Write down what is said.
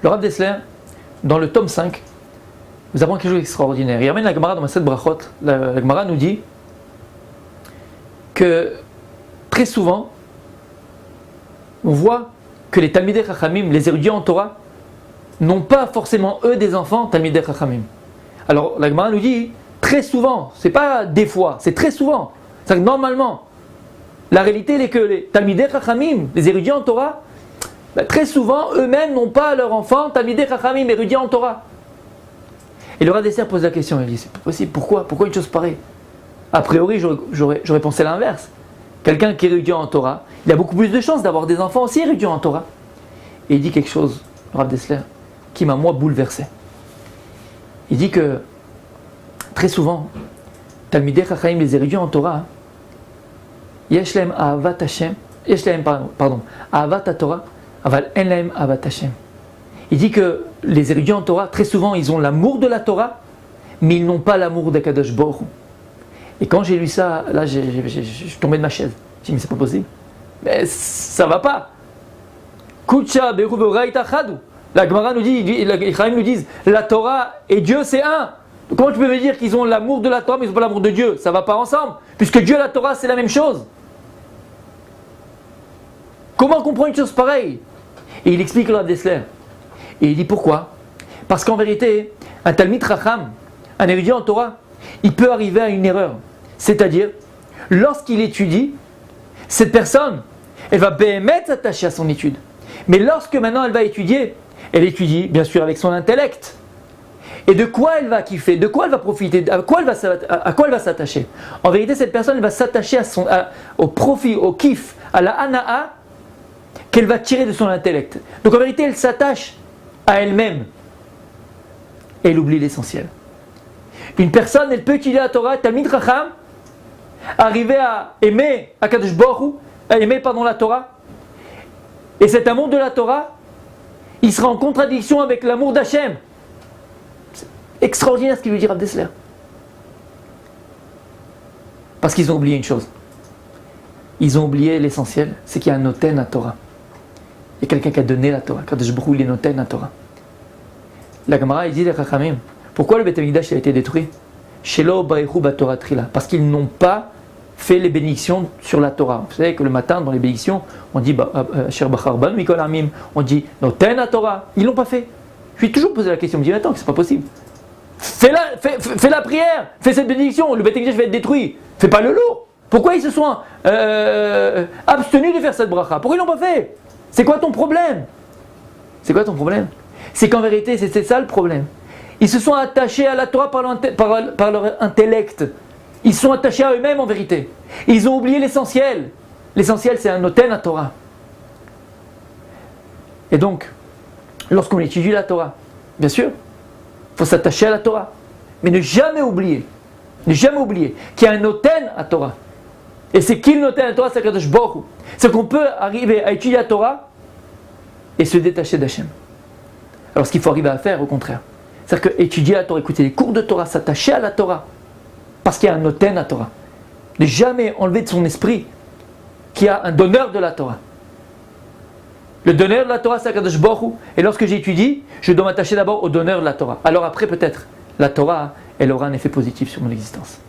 Le Rav Dessler, dans le tome 5, nous avons quelque chose d'extraordinaire. Il ramène la Gemara dans Masechet Brachot. La Gemara nous dit que très souvent, on voit que les Talmidei Chachamim, les érudits en Torah, n'ont pas forcément eux des enfants Talmidei Chachamim. Alors la Gemara nous dit très souvent, c'est pas des fois, c'est très souvent. C'est-à-dire que normalement, la réalité elle est que les Talmidei Chachamim, les érudits en Torah, très souvent eux-mêmes n'ont pas leur enfant Talmidei Chachamim, érudits en Torah. Et le Rav Dessler pose la question, il dit c'est pas possible, pourquoi une chose pareille? A priori, j'aurais pensé l'inverse. Quelqu'un qui est érudit en Torah, il a beaucoup plus de chances d'avoir des enfants aussi érudits en Torah. Et il dit quelque chose, le Rav Dessler, qui m'a moi bouleversé. Il dit que très souvent, Talmidei Chachamim, les érudits en Torah, yesh lahem ahavat Hashem, ahavat Torah, aval en lahem ahavat Hashem. Il dit que les érudits en Torah, très souvent, ils ont l'amour de la Torah, mais ils n'ont pas l'amour d'Akadosh Baruch Hu. Et quand j'ai lu ça, là, je suis tombé de ma chaise. J'ai dit, mais c'est pas possible. Mais ça va pas. Kutsha beru v'oraita chadu. La Gemara nous dit, les Chachamim nous disent, la Torah et Dieu c'est un. Comment tu peux me dire qu'ils ont l'amour de la Torah, mais ils n'ont pas l'amour de Dieu? Ça va pas ensemble. Puisque Dieu et la Torah, c'est la même chose. Comment comprendre une chose pareille? Et il explique le Rav Dessler. Et il dit pourquoi? Parce qu'en vérité, un Talmid Chacham, un érudit en Torah, il peut arriver à une erreur. C'est-à-dire, lorsqu'il étudie, cette personne, elle va béhémet s'attacher à son étude. Mais lorsque maintenant elle va étudier, elle étudie bien sûr avec son intellect. Et de quoi elle va kiffer? De quoi elle va profiter? À quoi elle va s'attacher? En vérité, cette personne elle va s'attacher au profit, au kiff, à la hana'a qu'elle va tirer de son intellect. Donc en vérité, elle s'attache à elle-même. Et elle oublie l'essentiel. Une personne, elle peut étudier la Torah, Talmid Chacham, arriver à aimer Akadosh Baruch Hu, à aimer la Torah. Et cet amour de la Torah, il sera en contradiction avec l'amour d'Hachem. C'est extraordinaire ce qu'il veut dire Rav Dessler. Parce qu'ils ont oublié une chose. Ils ont oublié l'essentiel, c'est qu'il y a un noten à Torah. Il y a quelqu'un qui a donné la Torah. Kadosh Baruch Hu, il est noten à Torah. La Gemara, il dit les Chachamim, pourquoi le Beit HaMikdash a été détruit? Shelo barechu baTorah trila. Parce qu'ils n'ont pas fait les bénédictions sur la Torah. Vous savez que le matin, dans les bénédictions, on dit Asher bachar banu mikol amim, on dit noten à Torah. Ils l'ont pas fait. Je lui ai toujours posé la question, je me dis attends, c'est pas possible. Fais la prière, fais cette bénédiction, le Beit HaMikdash va être détruit. Fais pas le lourd. Pourquoi ils se sont abstenus de faire cette bracha? Pourquoi ils l'ont pas fait? C'est quoi ton problème? C'est quoi ton problème? C'est qu'en vérité, c'est ça le problème. Ils se sont attachés à la Torah par leur intellect. Ils se sont attachés à eux-mêmes en vérité. Ils ont oublié l'essentiel. L'essentiel, c'est un noten à Torah. Et donc, lorsqu'on étudie la Torah, bien sûr, il faut s'attacher à la Torah. Mais ne jamais oublier qu'il y a un noten à Torah. Et c'est qui le noten à Torah? C'est Kadosh Baruch Hu. C'est qu'on peut arriver à étudier la Torah et se détacher d'Hachem. Alors ce qu'il faut arriver à faire, au contraire, c'est-à-dire qu'étudier la Torah, écouter les cours de Torah, s'attacher à la Torah, parce qu'il y a un noten à Torah. Ne jamais enlever de son esprit qu'il y a un donneur de la Torah. Le donneur de la Torah, c'est Kadosh Baruch Hu. Et lorsque j'étudie, je dois m'attacher d'abord au donneur de la Torah. Alors après, peut-être, la Torah, elle aura un effet positif sur mon existence.